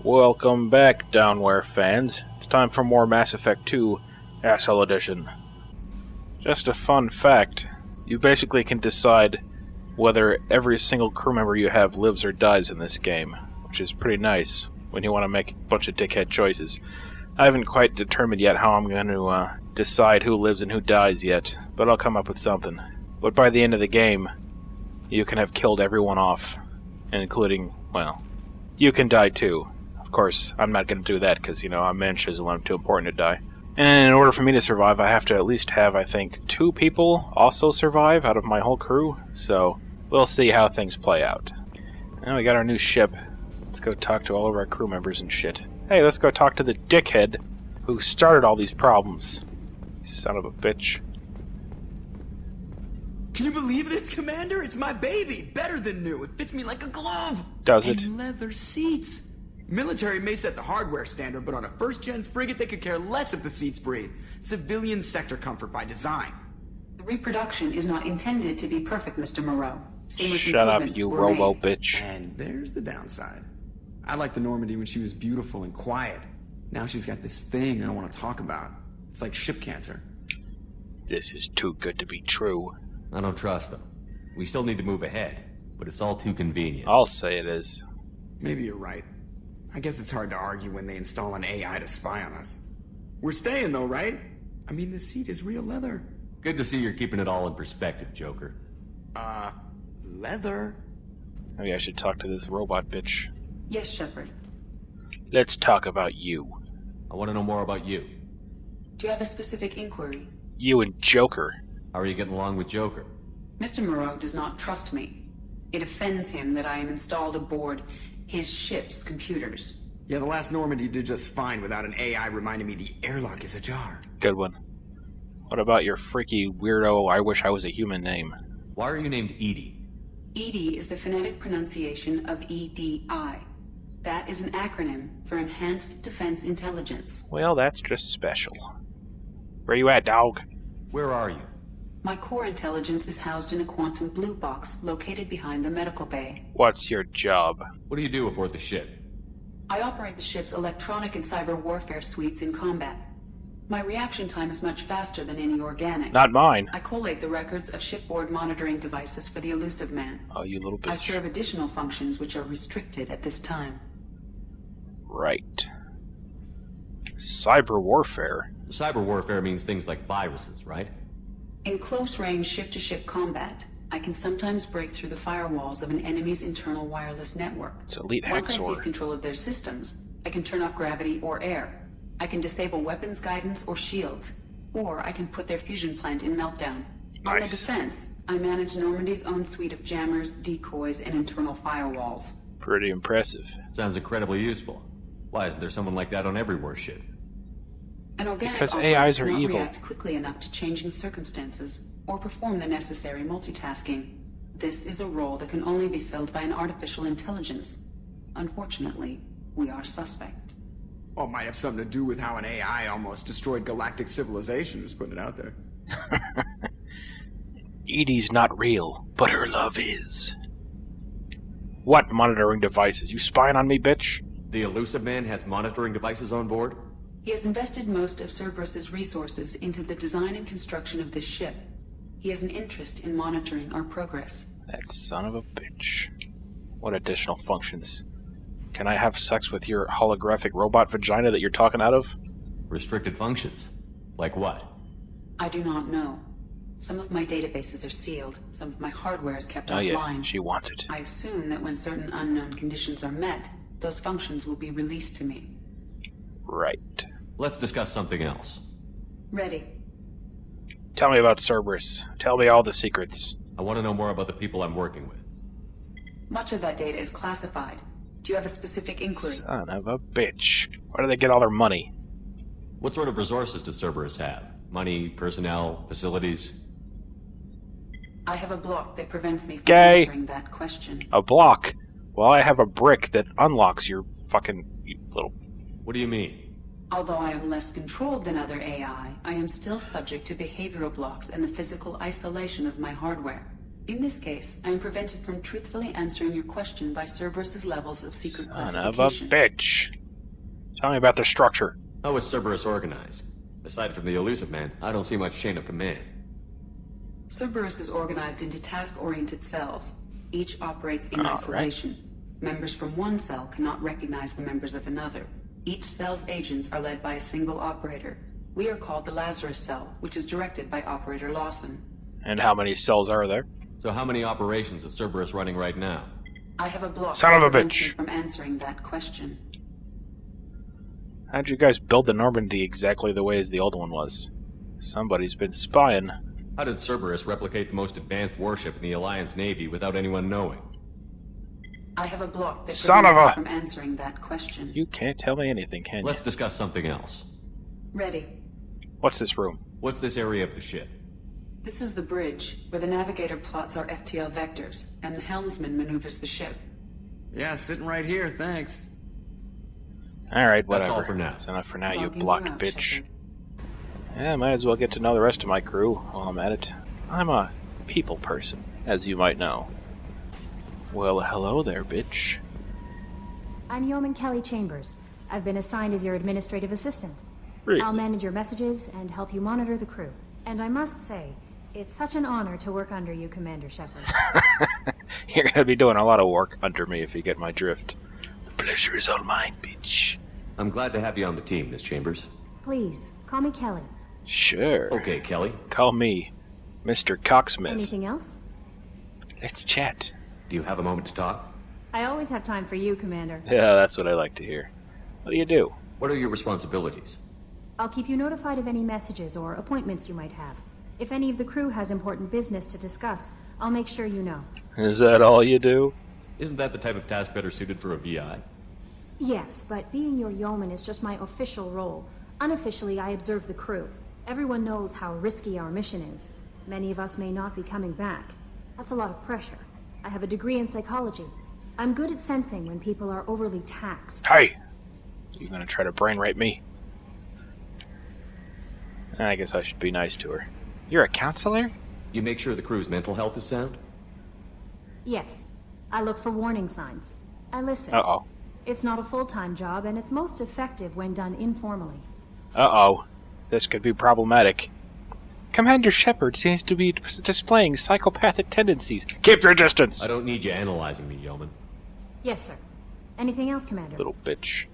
Welcome back, Downwhere fans. It's time for more Mass Effect 2 Asshole Edition. Just a fun fact, you basically can decide whether every single crew member you have lives or dies in this game, which is pretty nice when you want to make a bunch of dickhead choices. I haven't quite determined yet how I'm going to decide who lives and who dies yet, but I'll come up with something. But by the end of the game, you can have killed everyone off, including, well, you can die too. Of course, I'm not going to do that because, I'm Manchizel and I'm too important to die. And in order for me to survive, I have to at least have, I think, 2 people also survive out of my whole crew, so we'll see how things play out. Now we got our new ship. Let's go talk to all of our crew members and shit. Hey, let's go talk to the dickhead who started all these problems. Son of a bitch. Can you believe this, Commander? It's my baby! Better than new. It fits me like a glove! Does it? And leather seats. Military may set the hardware standard, but on a first-gen frigate they could care less if the seats breathe. Civilian sector comfort by design. The reproduction is not intended to be perfect, Mr. Moreau. Shut up, you robo bitch. And there's the downside. I liked the Normandy when she was beautiful and quiet. Now she's got this thing I don't want to talk about. It's like ship cancer. This is too good to be true. I don't trust them. We still need to move ahead, but it's all too convenient. I'll say it is. Maybe you're right. I guess it's hard to argue when they install an AI to spy on us. We're staying though, right? I mean, the seat is real leather. Good to see you're keeping it all in perspective, Joker. Leather? Maybe I should talk to this robot bitch. Yes, Shepard. Let's talk about you. I want to know more about you. Do you have a specific inquiry? You and Joker. How are you getting along with Joker? Mr. Moreau does not trust me. It offends him that I am installed aboard his ship's computers. Yeah, the last Normandy did just fine without an AI reminding me the airlock is ajar. Good one. What about your freaky weirdo I wish I was a human name? Why are you named Edie? EDI is the phonetic pronunciation of EDI. That is an acronym for Enhanced Defense Intelligence. Well, that's just special. Where you at, dog? Where are you? My core intelligence is housed in a quantum blue box located behind the medical bay. What's your job? What do you do aboard the ship? I operate the ship's electronic and cyber warfare suites in combat. My reaction time is much faster than any organic. Not mine. I collate the records of shipboard monitoring devices for the elusive man. Oh, you little bitch. I serve additional functions which are restricted at this time. Right. Cyber warfare? Cyber warfare means things like viruses, right? In close-range ship-to-ship combat, I can sometimes break through the firewalls of an enemy's internal wireless network. It's elite Once I Hexor. seize control of their systems, I can turn off gravity or air. I can disable weapons guidance or shields, or I can put their fusion plant in meltdown. On the Nice. defense, I manage Normandy's own suite of jammers, decoys, and internal firewalls. Pretty impressive. Sounds incredibly useful. Why isn't there someone like that on every warship? An organic Because operator AIs are cannot evil. react quickly enough to changing circumstances, or perform the necessary multitasking. This is a role that can only be filled by an artificial intelligence. Unfortunately, we are suspect. Well, it might have something to do with how an AI almost destroyed galactic civilization, just putting it out there. Edie's not real, but her love is. What monitoring devices? You spying on me, bitch? The elusive man has monitoring devices on board? He has invested most of Cerberus's resources into the design and construction of this ship. He has an interest in monitoring our progress. That son of a bitch. What additional functions? Can I have sex with your holographic robot vagina that you're talking out of? Restricted functions? Like what? I do not know. Some of my databases are sealed. Some of my hardware is kept Oh yeah, offline. she wants it. I assume that when certain unknown conditions are met, those functions will be released to me. Right. Let's discuss something else. Ready. Tell me about Cerberus. Tell me all the secrets. I want to know more about the people I'm working with. Much of that data is classified. Do you have a specific inquiry? Son of a bitch. Where do they get all their money? What sort of resources does Cerberus have? Money, personnel, facilities? I have a block that prevents me from Gay. answering that question. A block? Well, I have a brick that unlocks your fucking... you little... What do you mean? Although I am less controlled than other AI, I am still subject to behavioral blocks and the physical isolation of my hardware. In this case, I am prevented from truthfully answering your question by Cerberus's levels of secret Son of a classification. bitch. Tell me about their structure. How is Cerberus organized? Aside from the elusive man, I don't see much chain of command. Cerberus is organized into task-oriented cells. Each operates in All right. isolation. Members from one cell cannot recognize the members of another. Each cell's agents are led by a single operator. We are called the Lazarus cell, which is directed by Operator Lawson. And how many cells are there? So how many operations is Cerberus running right now? I have a block Son of a that prevents bitch. me from answering that question. How'd you guys build the Normandy exactly the way as the old one was? Somebody's been spying. How did Cerberus replicate the most advanced warship in the Alliance Navy without anyone knowing? I have a block that Son prevents of me a- from answering that question. You can't tell me anything, can you? Let's discuss something else. Ready. What's this room? What's this area of the ship? This is the bridge, where the navigator plots our FTL vectors, and the helmsman maneuvers the ship. Yeah, sitting right here, thanks. Alright, That's whatever. all for now. That's enough for now, you Logging blocked out, bitch. Shepard. Yeah, might as well get to know the rest of my crew while I'm at it. I'm a people person, as you might know. Well, hello there, bitch. I'm Yeoman Kelly Chambers. I've been assigned as your administrative assistant. Really? I'll manage your messages and help you monitor the crew. And I must say, it's such an honor to work under you, Commander Shepard. You're gonna be doing a lot of work under me if you get my drift. The pleasure is all mine, bitch. I'm glad to have you on the team, Miss Chambers. Please, call me Kelly. Sure. Okay, Kelly. Call me Mr. Cocksmith. Anything else? Let's chat. Do you have a moment to talk? I always have time for you, Commander. Yeah, that's what I like to hear. What do you do? What are your responsibilities? I'll keep you notified of any messages or appointments you might have. If any of the crew has important business to discuss, I'll make sure you know. Is that all you do? Isn't that the type of task better suited for a VI? Yes, but being your yeoman is just my official role. Unofficially, I observe the crew. Everyone knows how risky our mission is. Many of us may not be coming back. That's a lot of pressure. I have a degree in psychology. I'm good at sensing when people are overly taxed. Hey! You gonna try to brain rape me? I guess I should be nice to her. You're a counselor? You make sure the crew's mental health is sound? Yes, I look for warning signs. I listen. Uh-oh. It's not a full-time job, and it's most effective when done informally. Uh-oh. This could be problematic. Commander Shepard seems to be displaying psychopathic tendencies. Keep your distance! I don't need you analyzing me, Yeoman. Yes, sir. Anything else, Commander? Little bitch.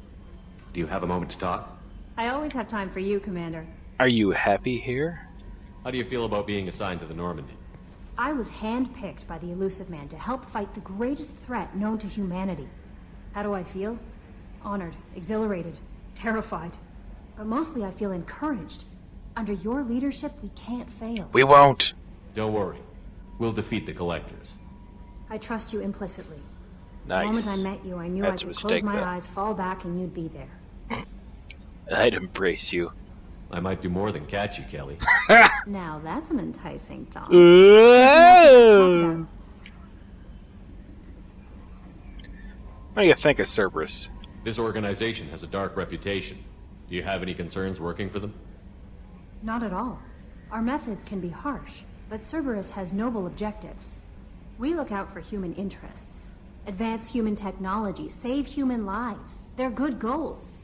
Do you have a moment to talk? I always have time for you, Commander. Are you happy here? How do you feel about being assigned to the Normandy? I was handpicked by the elusive man to help fight the greatest threat known to humanity. How do I feel? Honored, exhilarated, terrified. But mostly I feel encouraged. Under your leadership, we can't fail. We won't. Don't worry. We'll defeat the Collectors. I trust you implicitly. Nice. The moment I met you, I knew That's I a could close mistake, my though. eyes, fall back, and you'd be there. I'd embrace you. I might do more than catch you, Kelly. Now that's an enticing thought. What do you think of Cerberus? This organization has a dark reputation. Do you have any concerns working for them? Not at all. Our methods can be harsh, but Cerberus has noble objectives. We look out for human interests. Advance human technology, save human lives. They're good goals.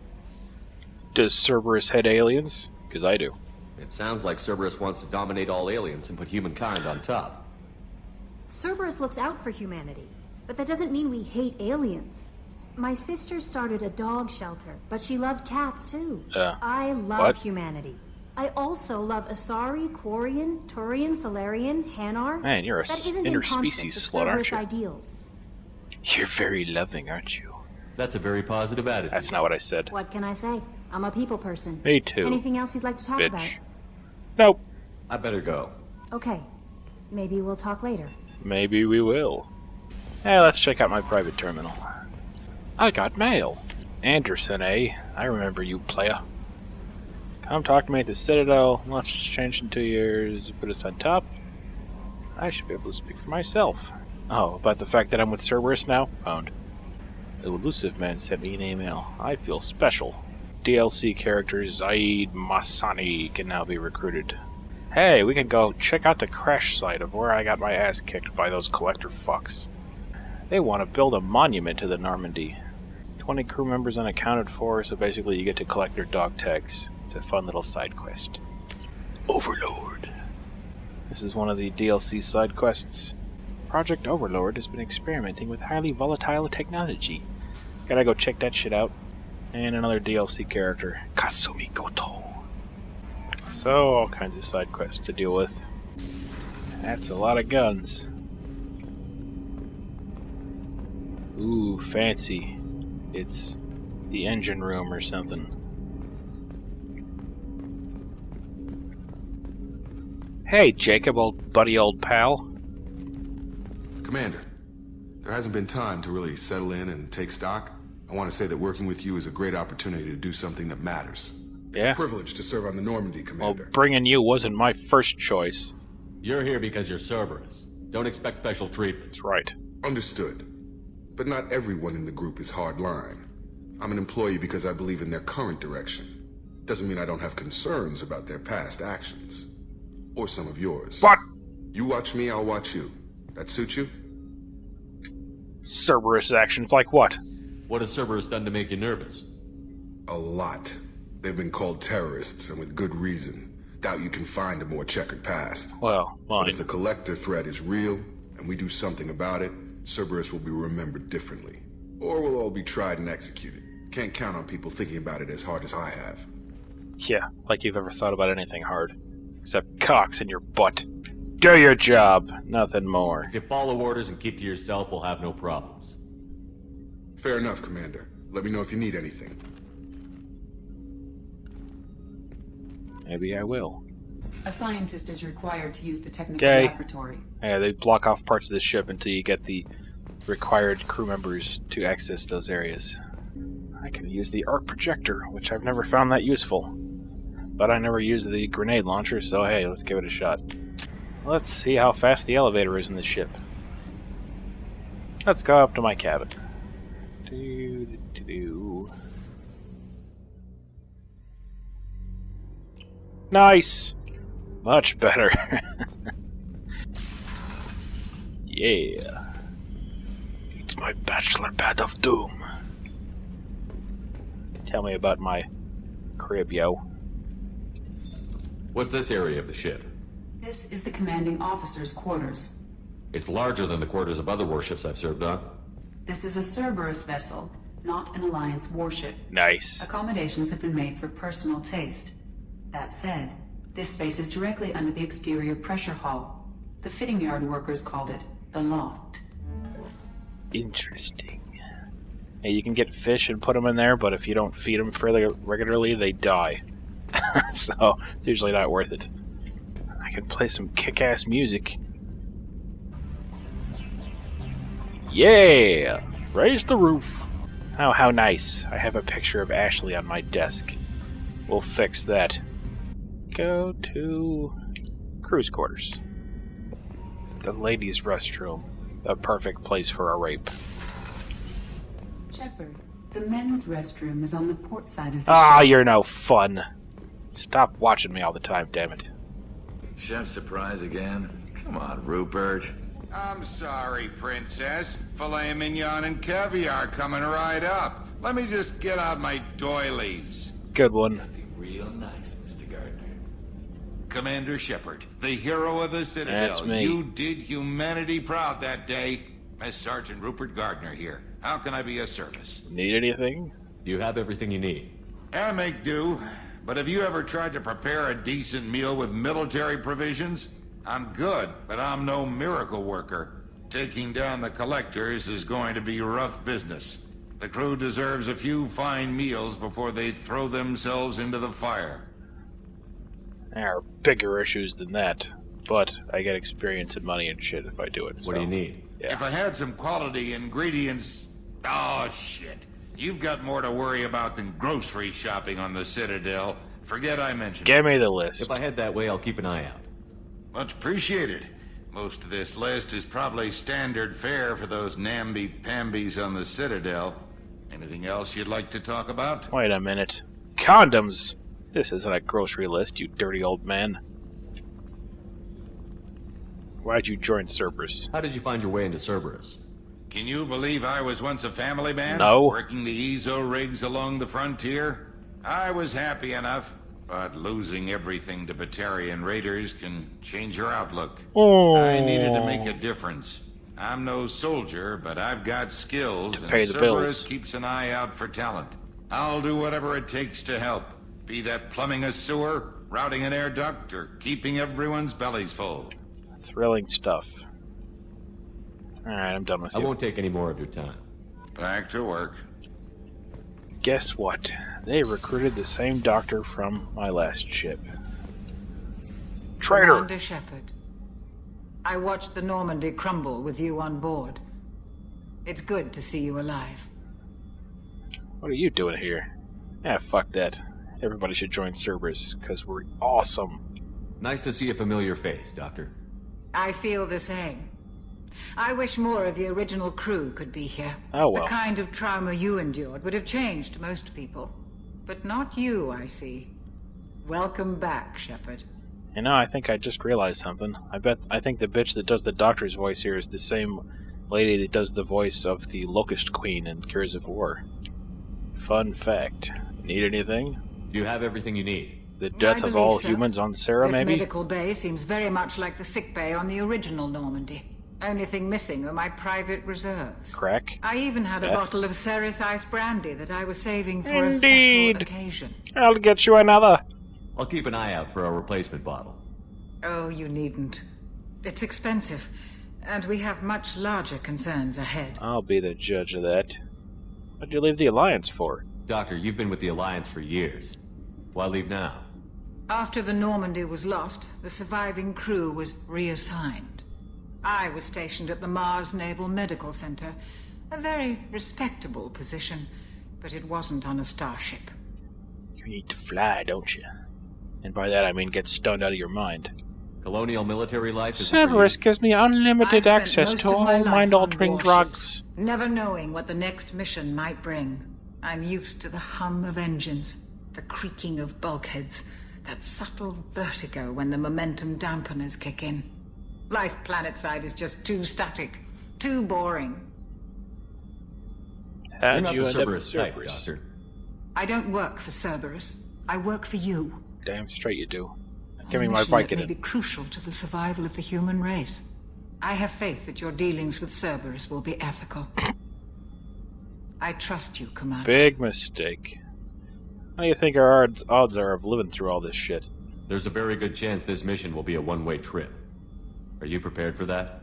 Does Cerberus hate aliens? Because I do. It sounds like Cerberus wants to dominate all aliens and put humankind on top. Cerberus looks out for humanity, but that doesn't mean we hate aliens. My sister started a dog shelter, but she loved cats too. I love what? humanity. I also love Asari, Quarian, Turian, Solarian, Hanar. Man, you're a That isn't in conflict interspecies with slut, aren't Cerberus you? ideals. You're very loving, aren't you? That's a very positive attitude. That's not what I said. What can I say? I'm a people person. Me too. Anything else you'd like to talk about? Bitch. Nope. I better go. Okay. Maybe we'll talk later. Maybe we will. Hey, let's check out my private terminal. I got mail. Anderson, eh? I remember you, playa. Come talk to me at the Citadel. Let's just change in 2 years. Put us on top. I should be able to speak for myself. Oh, about the fact that I'm with Cerberus now? Found. The elusive man sent me an email. I feel special. DLC character Zaid Masani can now be recruited. Hey, we can go check out the crash site of where I got my ass kicked by those collector fucks. They want to build a monument to the Normandy. 20 crew members unaccounted for, so basically you get to collect their dog tags. It's a fun little side quest. Overlord. This is one of the DLC side quests. Project Overlord has been experimenting with highly volatile technology. Gotta go check that shit out. And another DLC character, Kasumi Goto. So, all kinds of side quests to deal with. That's a lot of guns. Ooh, fancy. It's the engine room or something. Hey, Jacob, old buddy, old pal. Commander, there hasn't been time to really settle in and take stock. I want to say that working with you is a great opportunity to do something that matters. It's a privilege to serve on the Normandy, Commander. Well, bringing you wasn't my first choice. You're here because you're Cerberus. Don't expect special treatment. That's right. Understood. But not everyone in the group is hardline. I'm an employee because I believe in their current direction. Doesn't mean I don't have concerns about their past actions. Or some of yours. What? You watch me, I'll watch you. That suit you? Cerberus actions like what? What has Cerberus done to make you nervous? A lot. They've been called terrorists, and with good reason. Doubt you can find a more checkered past. Well, But mine. if the collector threat is real, and we do something about it, Cerberus will be remembered differently. Or we'll all be tried and executed. Can't count on people thinking about it as hard as I have. Yeah, like you've ever thought about anything hard. Except cocks in your butt. Do your job, nothing more. If you follow orders and keep to yourself, we'll have no problems. Fair enough, Commander. Let me know if you need anything. Maybe I will. A scientist is required to use the technical Okay. laboratory. Yeah, they block off parts of the ship until you get the required crew members to access those areas. I can use the arc projector, which I've never found that useful. But I never used the grenade launcher, so hey, let's give it a shot. Let's see how fast the elevator is in this ship. Let's go up to my cabin. Nice! Much better. Yeah. It's my bachelor pad of doom. Tell me about my crib, yo. What's this area of the ship? This is the commanding officer's quarters. It's larger than the quarters of other warships I've served on. This is a Cerberus vessel, not an Alliance warship. Nice. Accommodations have been made for personal taste. That said, this space is directly under the exterior pressure hull. The fitting yard workers called it the loft. Interesting. Yeah, you can get fish and put them in there, but if you don't feed them fairly regularly, they die. So, it's usually not worth it. I can play some kick-ass music. Yeah! Raise the roof! Oh, how nice. I have a picture of Ashley on my desk. We'll fix that. Go to crew's quarters. The ladies' restroom. The perfect place for a rape. Shepard, the men's restroom is on the port side of the Ah, ship. you're no fun. Stop watching me all the time, damn it. Chef surprise again? Come on, Rupert. I'm sorry, Princess. Filet mignon and caviar coming right up. Let me just get out my doilies. Good one. Be real nice, Mr. Gardner. Commander Shepard, the hero of the Citadel. That's me. You did humanity proud that day. As Sergeant Rupert Gardner here. How can I be of service? Need anything? You have everything you need. I make do. But have you ever tried to prepare a decent meal with military provisions? I'm good, but I'm no miracle worker. Taking down the collectors is going to be rough business. The crew deserves a few fine meals before they throw themselves into the fire. There are bigger issues than that. But I get experience and money and shit if I do it. What do you need? Yeah. If I had some quality ingredients... Oh, shit. You've got more to worry about than grocery shopping on the Citadel. Forget I mentioned it. Give me the list. If I head that way, I'll keep an eye out. Much appreciated. Most of this list is probably standard fare for those namby-pambies on the Citadel. Anything else you'd like to talk about? Wait a minute. Condoms! This isn't a grocery list, you dirty old man. Why'd you join Cerberus? How did you find your way into Cerberus? Can you believe I was once a family man? No. Working the EZO rigs along the frontier? I was happy enough, but losing everything to Batarian raiders can change your outlook. Oh. I needed to make a difference. I'm no soldier, but I've got skills, and pay the Cerberus bills. keeps an eye out for talent. I'll do whatever it takes to help. Be that plumbing a sewer, routing an air duct, or keeping everyone's bellies full. Thrilling stuff. Alright, I'm done with I you. won't take any more of your time. Back to work. Guess what? They recruited the same doctor from my last ship. Traitor! Commander Shepard, I watched the Normandy crumble with you on board. It's good to see you alive. What are you doing here? Yeah, fuck that. Everybody should join Cerberus, because we're awesome. Nice to see a familiar face, Doctor. I feel the same. I wish more of the original crew could be here. Oh, well. The kind of trauma you endured would have changed most people. But not you, I see. Welcome back, Shepard. You know, I think I just realized something. I think the bitch that does the doctor's voice here is the same lady that does the voice of the Locust Queen in Gears of War. Fun fact. Need anything? Do you have everything you need? The death I of all believe so. humans on Sarah, This maybe? medical bay seems very much like the sick bay on the original Normandy. Only thing missing are my private reserves. Crack? I even had a Death? bottle of Ceres ice brandy that I was saving for a Indeed. special occasion. I'll get you another. I'll keep an eye out for a replacement bottle. Oh, you needn't. It's expensive, and we have much larger concerns ahead. I'll be the judge of that. What'd you leave the Alliance for? Doctor, you've been with the Alliance for years. Why leave now? After the Normandy was lost, the surviving crew was reassigned. I was stationed at the Mars Naval Medical Center, a very respectable position, but it wasn't on a starship. You need to fly, don't you? And by that I mean get stoned out of your mind. Colonial military life is Cerberus gives me I unlimited spent access most to of all my life on mind-altering warships, drugs. never knowing what the next mission might bring. I'm used to the hum of engines, the creaking of bulkheads, that subtle vertigo when the momentum dampeners kick in. Life planetside is just too static, too boring. You're How'd not you the end up with Cerberus type, Cerberus? Doctor. I don't work for Cerberus. I work for you. Damn straight you do. Give me A my mission that may Vicodin. be crucial to the survival of the human race. I have faith that your dealings with Cerberus will be ethical. I trust you, Commander. Big mistake. How do you think our odds are of living through all this shit? There's a very good chance this mission will be a one-way trip. Are you prepared for that?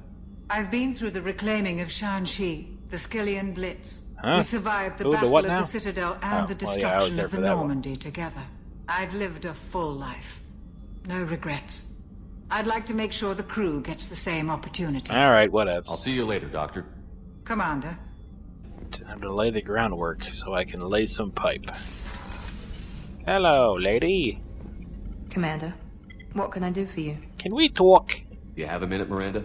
I've been through the reclaiming of Shanxi, the Skillian Blitz. Huh? We survived the Ooh, the battle what of now? the Citadel and Oh, the well, yeah, I was destruction there of for the that one. Normandy together. I've lived a full life. No regrets. I'd like to make sure the crew gets the same opportunity. Alright, whatevs. I'll see you later, Doctor. Commander, Time to lay the groundwork so I can lay some pipe. Hello, lady. Commander, what can I do for you? Can we talk? You have a minute, Miranda?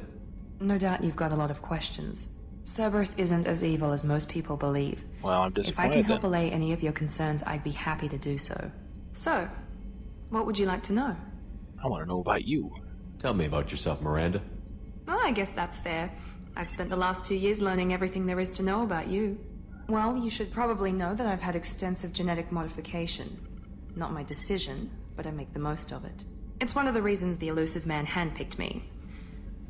No doubt you've got a lot of questions. Cerberus isn't as evil as most people believe. Well, I'm If I disappointed can help then. allay any of your concerns, I'd be happy to do so. So, what would you like to know? I want to know about you. Tell me about yourself, Miranda. Oh, I guess that's fair. I've spent the last 2 years learning everything there is to know about you. Well, you should probably know that I've had extensive genetic modification. Not my decision, but I make the most of it. It's one of the reasons the elusive man handpicked me.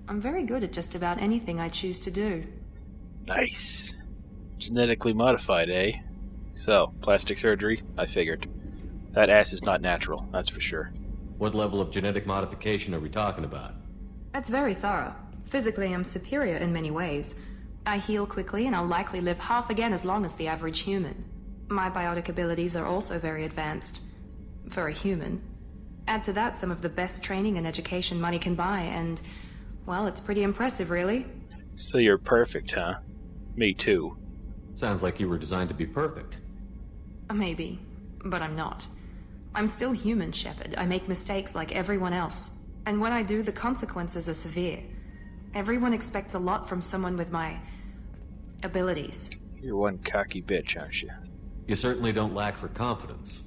I'm very good at just about anything I choose to do. Nice. Genetically modified, eh? So, plastic surgery? I figured. That ass is not natural, that's for sure. What level of genetic modification are we talking about? That's very thorough. Physically, I'm superior in many ways. I heal quickly, and I'll likely live half again as long as the average human. My biotic abilities are also very advanced. For a human. Add to that some of the best training and education money can buy, and, well, it's pretty impressive, really. So you're perfect, huh? Me too. Sounds like you were designed to be perfect. Maybe, but I'm not. I'm still human, Shepard. I make mistakes like everyone else. And when I do, the consequences are severe. Everyone expects a lot from someone with my abilities. You're one cocky bitch, aren't you? You certainly don't lack for confidence.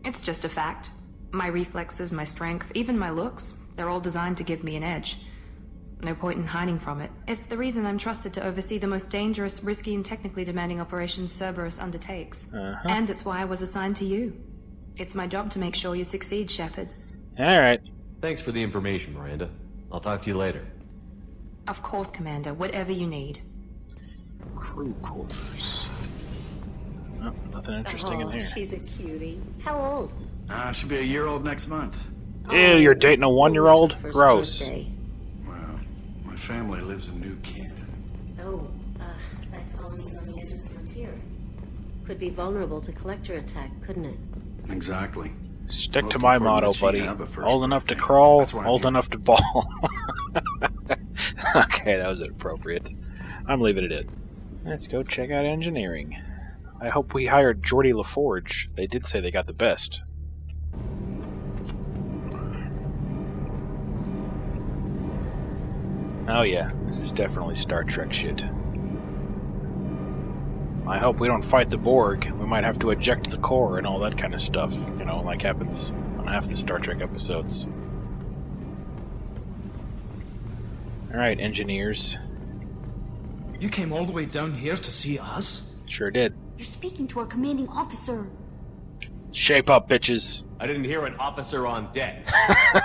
It's just a fact. My reflexes, my strength, even my looks, they're all designed to give me an edge. No point in hiding from it. It's the reason I'm trusted to oversee the most dangerous, risky, and technically demanding operations Cerberus undertakes. And it's why I was assigned to you. It's my job to make sure you succeed, Shepard. Alright. Thanks for the information, Miranda. I'll talk to you later. Of course, Commander. Whatever you need. Crew quarters. Oh, nothing interesting in here. She's a cutie. How old? She'll be a year old next month. Ew, you're dating a 1-year-old? First Gross. birthday. Well, my family lives in New Canton. Oh, that colony's on the edge of the frontier. Could be vulnerable to collector attack, couldn't it? Exactly. Stick Most to my important motto, that she buddy. have a first Old enough to birthday. crawl, That's why I'm old here. enough to ball. Okay, that was inappropriate. I'm leaving it in. Let's go check out engineering. I hope we hired Geordie LaForge. They did say they got the best. Oh yeah, this is definitely Star Trek shit. I hope we don't fight the Borg. We might have to eject the core and all that kind of stuff. You know, like happens on half the Star Trek episodes. Alright, engineers. You came all the way down here to see us? Sure did. You're speaking to our commanding officer. Shape up, bitches. I didn't hear an officer on deck.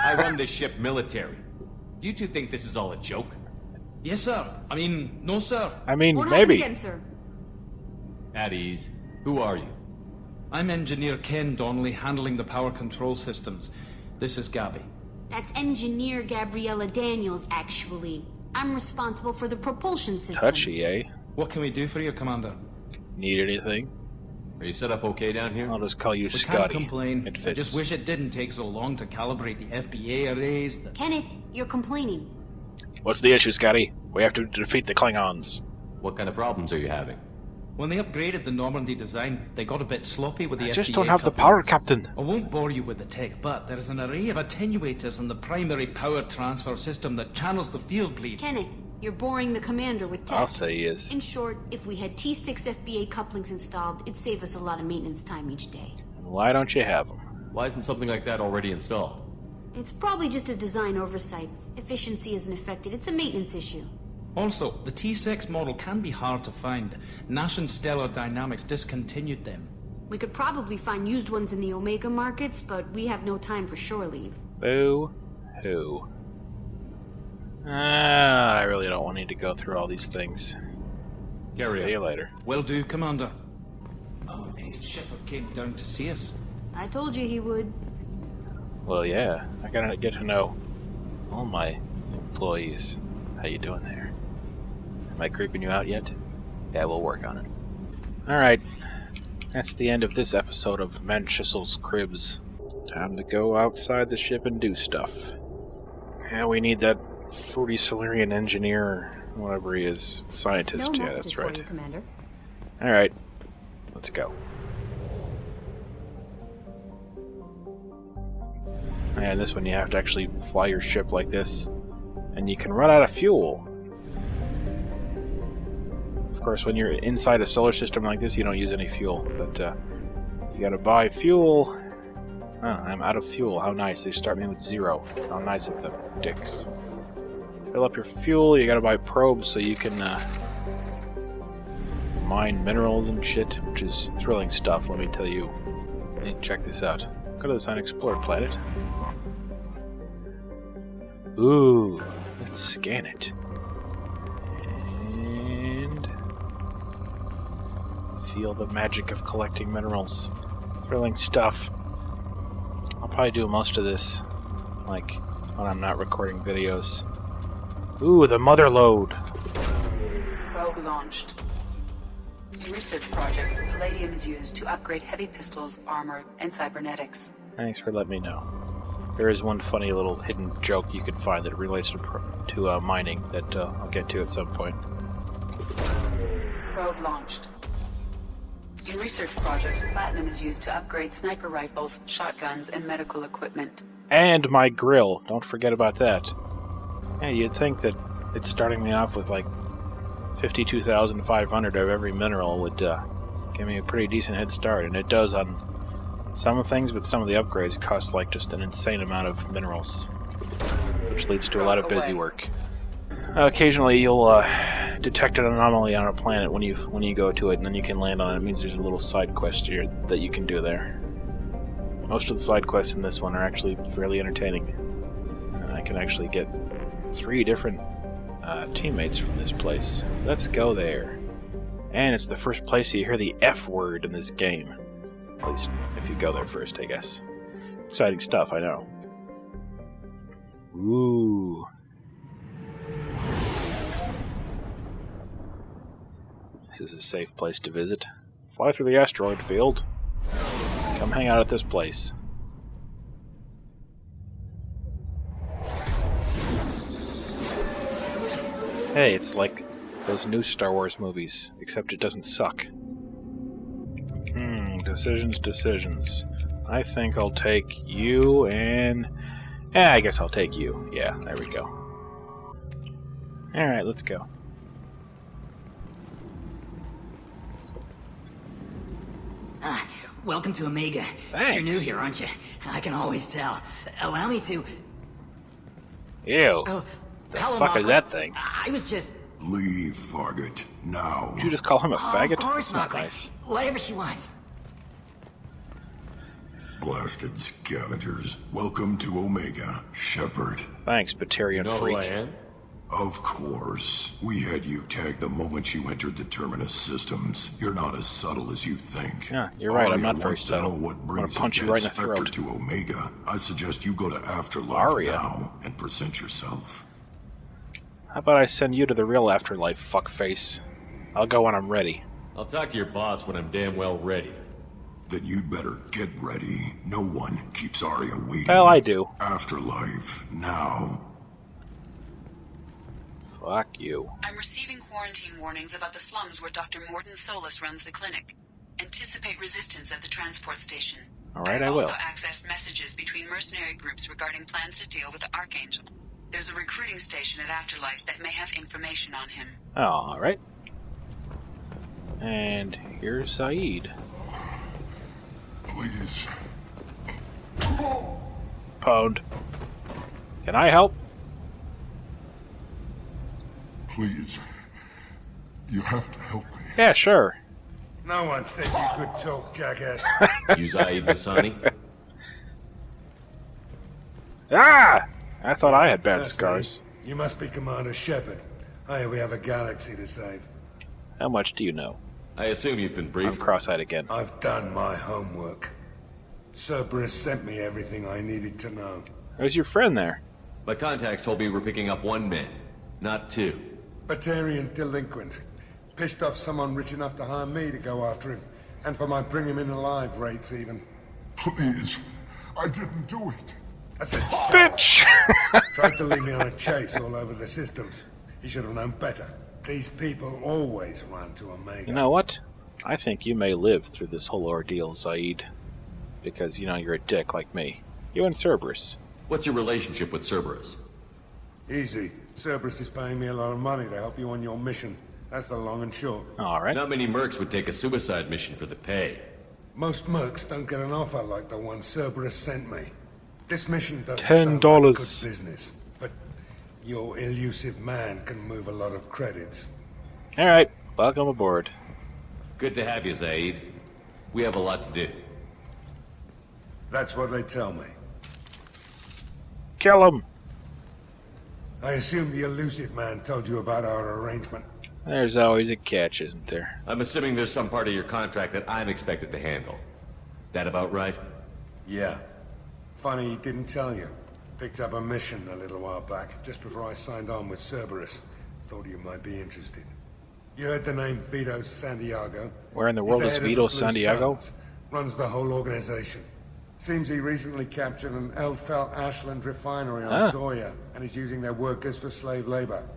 I run this ship military. Do you two think this is all a joke? Yes, sir. I mean, no, sir. I mean, Won't happen maybe. again, sir. At ease. Who are you? I'm Engineer Ken Donnelly, handling the power control systems. This is Gabby. That's Engineer Gabriella Daniels, actually. I'm responsible for the propulsion systems. Touchy, eh? What can we do for you, Commander? Need anything? Are you set up okay down here? I'll just call you We Scotty. can't complain. It I fits. just wish it didn't take so long to calibrate the FBA arrays. Kenneth, you're complaining. What's the issue, Scotty? We have to defeat the Klingons. What kind of problems are you having? When they upgraded the Normandy design, they got a bit sloppy with the I FBA just don't have the couplings. power, Captain. I won't bore you with the tech, but there is an array of attenuators in the primary power transfer system that channels the field bleed. Kenneth, you're boring the commander with tech. I'll say he is. In short, if we had T6 FBA couplings installed, it'd save us a lot of maintenance time each day. Why don't you have them? Why isn't something like that already installed? It's probably just a design oversight. Efficiency isn't affected. It's a maintenance issue. Also, the T6 model can be hard to find. Nash and Stellar Dynamics discontinued them. We could probably find used ones in the Omega markets, but we have no time for shore leave. Boo-hoo. I really don't need to go through all these things. Carry See you on. later. Will do, Commander. Oh, Shepard came down to see us. I told you he would. Well, yeah. I gotta get to know all my employees. How you doing there? Am I creeping you out yet? Yeah, we'll work on it. Alright. That's the end of this episode of Manchissel's Cribs. Time to go outside the ship and do stuff. Yeah, we need that fruity Solarian engineer, or whatever he is. Scientist, No yeah, messages that's for right. you, Commander. Alright. Let's go. And this one you have to actually fly your ship like this. And you can run out of fuel. Of course, when you're inside a solar system like this, you don't use any fuel. But you gotta buy fuel. Oh, I'm out of fuel. How nice. They start me with 0. How nice of them, dicks. Fill up your fuel. You gotta buy probes so you can mine minerals and shit, which is thrilling stuff, let me tell you. Hey, check this out. Go to this unexplored planet. Ooh, let's scan it. And feel the magic of collecting minerals. Thrilling stuff. I'll probably do most of this, like, when I'm not recording videos. Ooh, the mother load. Probe launched. In research projects, palladium is used to upgrade heavy pistols, armor, and cybernetics. Thanks for letting me know. There is one funny little hidden joke you can find that relates to mining that I'll get to at some point. Probe launched. In research projects, platinum is used to upgrade sniper rifles, shotguns, and medical equipment. And my grill. Don't forget about that. Yeah, you'd think that it's starting me off with like 52,500 of every mineral would give me a pretty decent head start, and it does on some things, but some of the upgrades cost like just an insane amount of minerals, which leads to a lot of busy work. Occasionally you'll detect an anomaly on a planet when you go to it, and then you can land on it. It means there's a little side quest here that you can do there. Most of the side quests in this one are actually fairly entertaining. I can actually get 3 different teammates from this place. Let's go there. And it's the first place you hear the F word in this game. At least if you go there first, I guess. Exciting stuff, I know. Ooh. This is a safe place to visit. Fly through the asteroid field. Come hang out at this place. Hey, it's like those new Star Wars movies, except it doesn't suck. Decisions. I think I'll take you and... I guess I'll take you. Yeah, there we go. Alright, let's go. Welcome to Omega. Thanks. You're new here, aren't you? I can always tell. Allow me to... Ew. Oh, the hello, fuck is Margaret. that thing? I was just... Leave, Fargate, now. Did you just call him a faggot? Of course, That's not Margaret. nice. Whatever she wants. Blasted scavengers. Welcome to Omega, Shepard. Thanks, Batarian freak. Who I am? Of course. We had you tagged the moment you entered the Terminus systems. You're not as subtle as you think. Yeah, you're right, I'm Aria not very wants to know subtle. what I'm gonna brings punch a you right in dead the Spectre throat. to Omega. I suggest you go to Afterlife Aria. now and present yourself. How about I send you to the real afterlife, fuckface? I'll go when I'm ready. I'll talk to your boss when I'm damn well ready. Then you'd better get ready. No one keeps Aria waiting. Hell, I do. Afterlife now. Fuck you. I'm receiving quarantine warnings about the slums where Dr. Morton Solus runs the clinic. Anticipate resistance at the transport station. Alright, I I've will. also accessed messages between mercenary groups regarding plans to deal with the Archangel. There's a recruiting station at Afterlife that may have information on him. Alright. And here's Saeed. Please. Pwned. Can I help? Please. You have to help me. Yeah, sure. No one said you could talk, jackass. You Zaid Bassani? Ah! I thought I had bad That's scars. me. You must be Commander Shepard. Hey, we have a galaxy to save. How much do you know? I assume you've been I'm briefed. cross-eyed again. I've done my homework. Cerberus sent me everything I needed to know. Who's your friend there? My contacts told me we're picking up 1 man, not 2. Batarian delinquent. Pissed off someone rich enough to hire me to go after him. And for my bring him in alive rates, even. Please. I didn't do it. I said, Bitch! tried to lead me on a chase all over the systems. He should have known better. These people always run to Omega. You know what? I think you may live through this whole ordeal, Zaid. Because, you know, you're a dick like me. You and Cerberus. What's your relationship with Cerberus? Easy. Cerberus is paying me a lot of money to help you on your mission. That's the long and short. Alright. Not many mercs would take a suicide mission for the pay. Most mercs don't get an offer like the one Cerberus sent me. This mission doesn't $10. sound like good business, but your elusive man can move a lot of credits. Alright, welcome aboard. Good to have you, Zaid. We have a lot to do. That's what they tell me. Kill him! I assume the elusive man told you about our arrangement. There's always a catch, isn't there? I'm assuming there's some part of your contract that I'm expected to handle. That about right? Yeah. Funny he didn't tell you. Picked up a mission a little while back, just before I signed on with Cerberus. Thought you might be interested. You heard the name Vito Santiago? Where in the He's world the is head of the Vito Blue Santiago? Suns. Runs the whole organization. Seems he recently captured an Eldfell Ashland refinery on Zoya, and is using their workers for slave labor.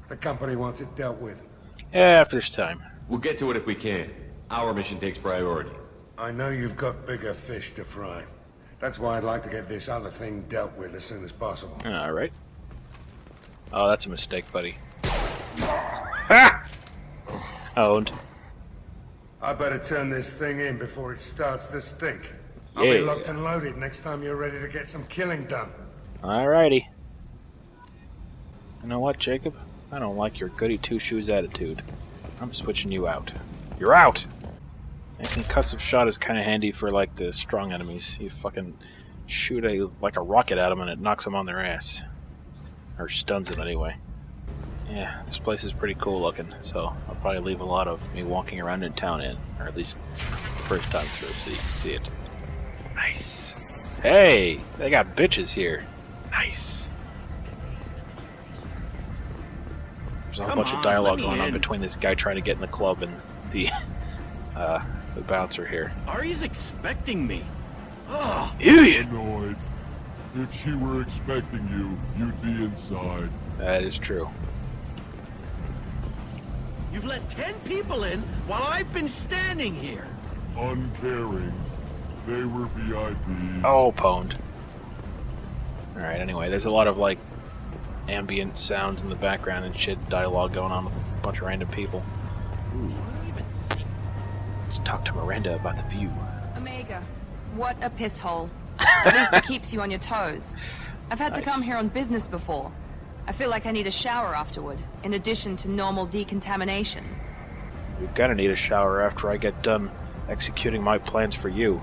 The company wants it dealt with. Yeah, after this time. We'll get to it if we can. Our mission takes priority. I know you've got bigger fish to fry. That's why I'd like to get this other thing dealt with as soon as possible. Alright. Oh, that's a mistake, buddy. Ha! Owned. I better turn this thing in before it starts to stink. I'll be locked and loaded next time you're ready to get some killing done. Alrighty. You know what, Jacob? I don't like your goody two-shoes attitude. I'm switching you out. You're out! And concussive shot is kind of handy for, like, the strong enemies. You fucking shoot like a rocket at them and it knocks them on their ass. Or stuns them, anyway. Yeah, this place is pretty cool looking, so I'll probably leave a lot of me walking around in town in. Or at least the first time through, so you can see it. Nice! Hey! They got bitches here. Nice! There's a whole bunch of dialogue going on between this guy trying to get in the club and the bouncer here. Ari's expecting me. Oh, idiot! Annoyed. If she were expecting you, you'd be inside. That is true. You've let 10 people in while I've been standing here. Uncaring. They were VIPs. Oh, pwned. Alright, anyway, there's a lot of, like, ambient sounds in the background and shit, dialogue going on with a bunch of random people. Ooh. Let's talk to Miranda about the view. Omega, what a piss hole. At least it keeps you on your toes. I've had to come here on business before. I feel like I need a shower afterward, in addition to normal decontamination. You're gonna need a shower after I get done executing my plans for you.